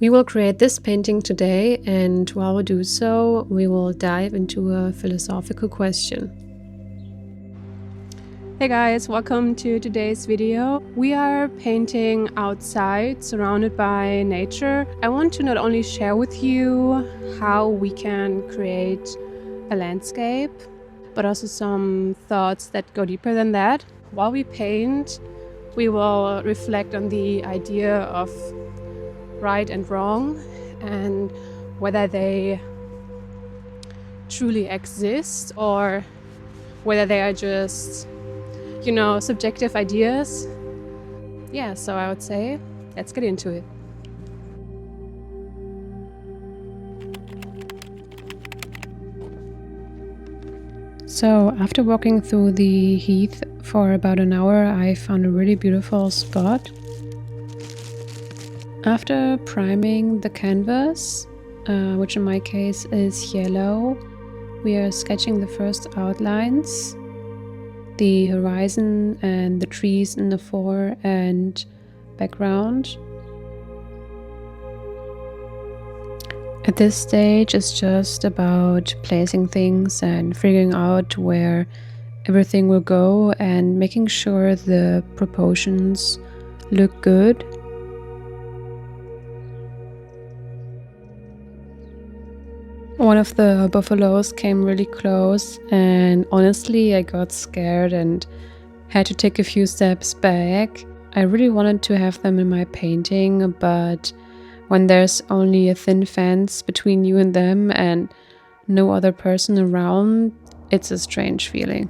We will create this painting today, and while we do so, we will dive into a philosophical question. Hey guys, welcome to today's video. We are painting outside, surrounded by nature. I want to not only share with you how we can create a landscape, but also some thoughts that go deeper than that. While we paint, we will reflect on the idea of right and wrong and whether they truly exist or whether they are just, subjective ideas. Yeah, so I would say let's get into it. So after walking through the heath for about an hour, I found a really beautiful spot. After priming the canvas, which in my case is yellow, we are sketching the first outlines, the horizon and the trees in the fore and background. At this stage, it's just about placing things and figuring out where everything will go and making sure the proportions look good. One of the buffaloes came really close, and honestly I got scared and had to take a few steps back. I really wanted to have them in my painting, but when there's only a thin fence between you and them and no other person around, it's a strange feeling.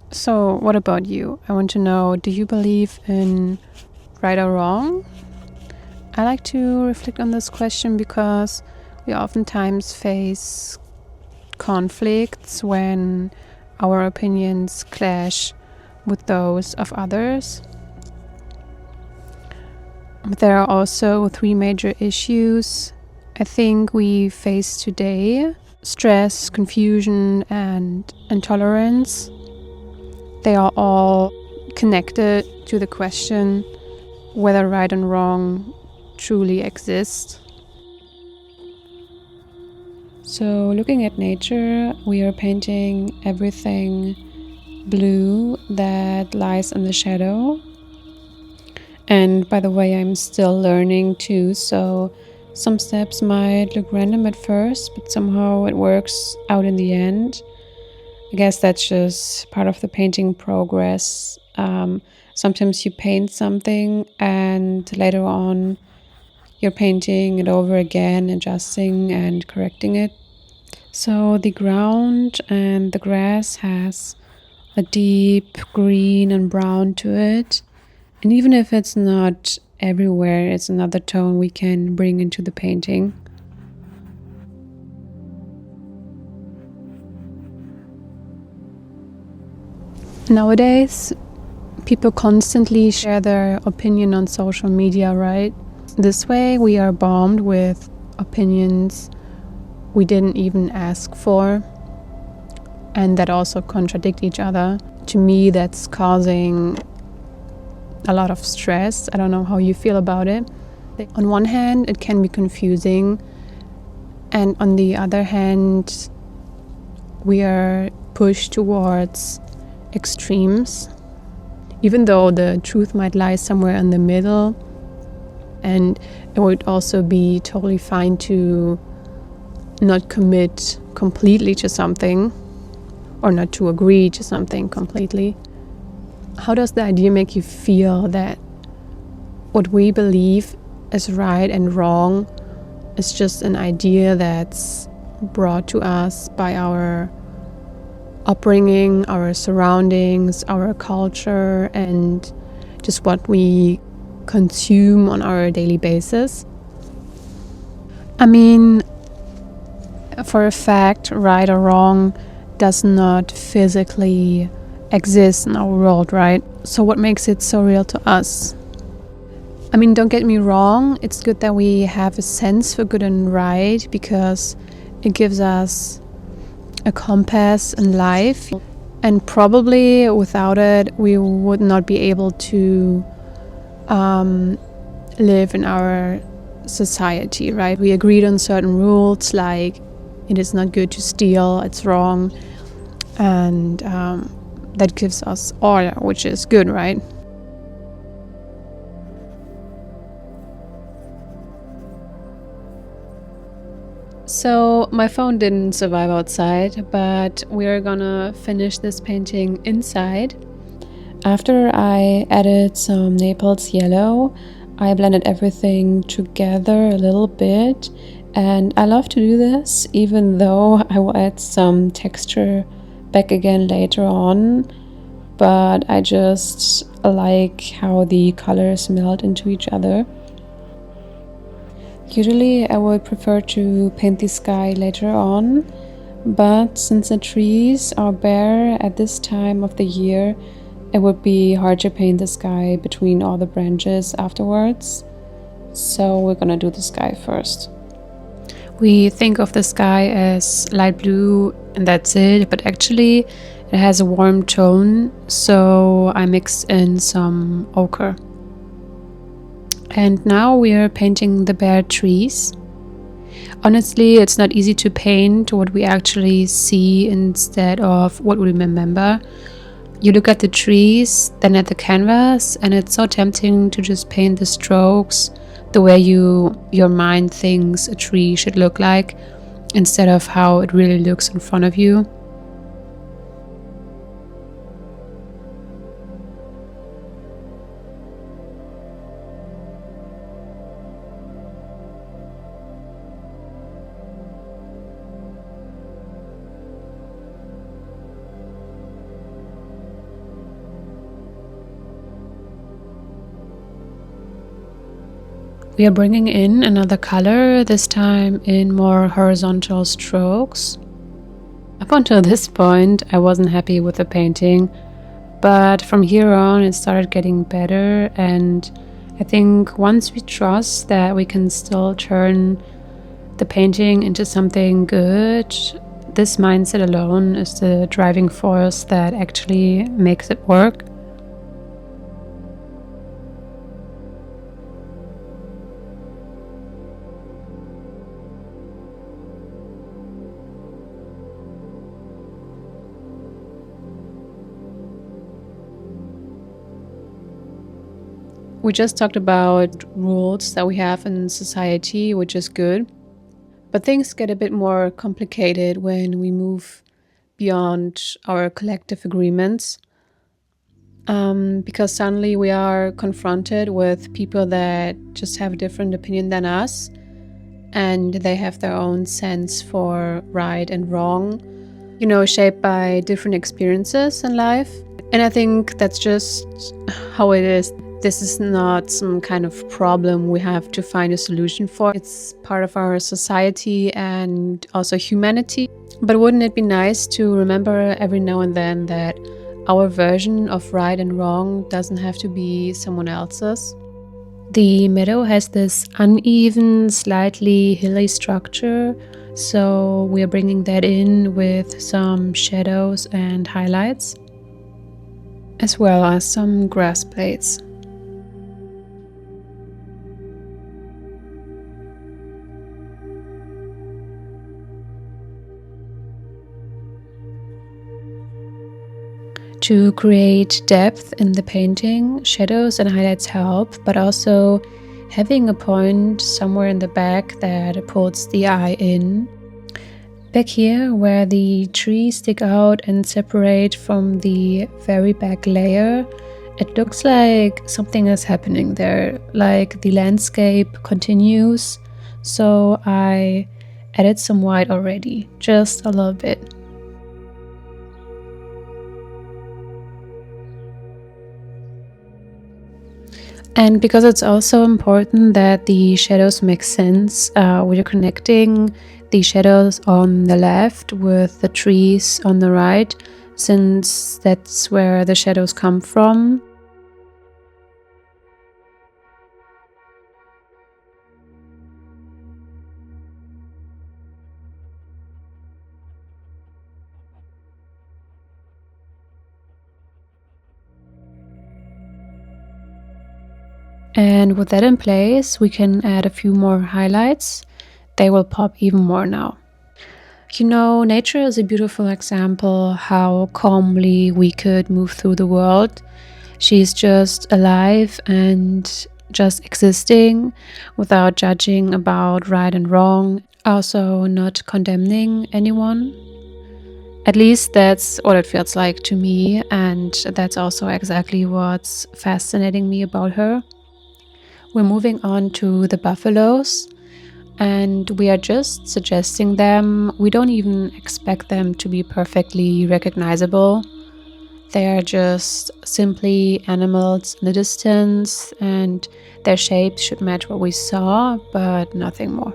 So what about you? I want to know, do you believe in right or wrong? I like to reflect on this question because we oftentimes face conflicts when our opinions clash with those of others. But there are also three major issues I think we face today: stress, confusion, and intolerance. They are all connected to the question whether right and wrong truly exist. So looking at nature, we are painting everything blue that lies in the shadow. And by the way, I'm still learning too, so some steps might look random at first, but somehow it works out in the end. I guess that's just part of the painting progress. Sometimes you paint something and later on you're painting it over again, adjusting and correcting it. So the ground and the grass has a deep green and brown to it. And even if it's not everywhere, it's another tone we can bring into the painting. Nowadays, people constantly share their opinion on social media, right? This way we are bombed with opinions we didn't even ask for and that also contradict each other. To me, that's causing a lot of stress. I don't know how you feel about it. On one hand, it can be confusing, and on the other hand, we are pushed towards extremes, even though the truth might lie somewhere in the middle. And it would also be totally fine to not commit completely to something or not to agree to something completely. How does the idea make you feel that what we believe is right and wrong is just an idea that's brought to us by our upbringing, our surroundings, our culture, and just what we consume on our daily basis? I mean, for a fact, right or wrong does not physically exist in our world, right? So what makes it so real to us? I mean, don't get me wrong, it's good that we have a sense for good and right because it gives us a compass in life, and probably without it we would not be able to live in our society, right? We agreed on certain rules, like it is not good to steal, it's wrong, and that gives us order, which is good, right? So my phone didn't survive outside, but we're gonna finish this painting inside. After I added some Naples yellow, I blended everything together a little bit, and I love to do this even though I will add some texture back again later on, but I just like how the colors melt into each other. Usually I would prefer to paint the sky later on, but since the trees are bare at this time of the year, it would be hard to paint the sky between all the branches afterwards. So we're gonna do the sky first. We think of the sky as light blue and that's it, but actually it has a warm tone, so I mixed in some ochre. And now we are painting the bare trees. Honestly, it's not easy to paint what we actually see instead of what we remember. You look at the trees, then at the canvas, and it's so tempting to just paint the strokes the way your mind thinks a tree should look like, instead of how it really looks in front of you. We are bringing in another color, this time in more horizontal strokes. Up until this point, I wasn't happy with the painting, but from here on it started getting better, and I think once we trust that we can still turn the painting into something good, this mindset alone is the driving force that actually makes it work. We just talked about rules that we have in society, which is good. But things get a bit more complicated when we move beyond our collective agreements. Because suddenly we are confronted with people that just have a different opinion than us, and they have their own sense for right and wrong, shaped by different experiences in life. And I think that's just how it is. This is not some kind of problem we have to find a solution for. It's part of our society and also humanity. But wouldn't it be nice to remember every now and then that our version of right and wrong doesn't have to be someone else's? The meadow has this uneven, slightly hilly structure, so we are bringing that in with some shadows and highlights, as well as some grass blades. To create depth in the painting, shadows and highlights help, but also having a point somewhere in the back that pulls the eye in. Back here, where the trees stick out and separate from the very back layer, it looks like something is happening there, like the landscape continues. So I added some white already, just a little bit. And because it's also important that the shadows make sense, we're connecting the shadows on the left with the trees on the right, since that's where the shadows come from. And with that in place, we can add a few more highlights. They will pop even more now. You know, nature is a beautiful example how calmly we could move through the world. She's just alive and just existing without judging about right and wrong, also not condemning anyone. At least that's what it feels like to me, and that's also exactly what's fascinating me about her. We're moving on to the buffaloes, and we are just suggesting them. We don't even expect them to be perfectly recognizable. They are just simply animals in the distance, and their shapes should match what we saw, but nothing more.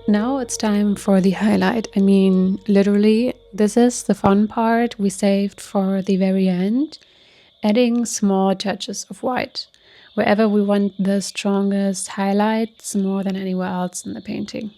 Now it's time for the highlight. I mean, literally, this is the fun part we saved for the very end, adding small touches of white wherever we want the strongest highlights more than anywhere else in the painting.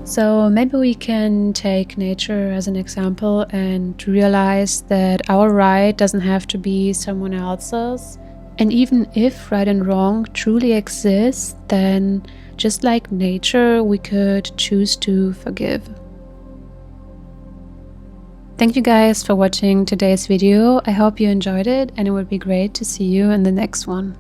So maybe we can take nature as an example and realize that our right doesn't have to be someone else's. And even if right and wrong truly exists, then just like nature, we could choose to forgive. Thank you guys for watching today's video. I hope you enjoyed it, and it would be great to see you in the next one.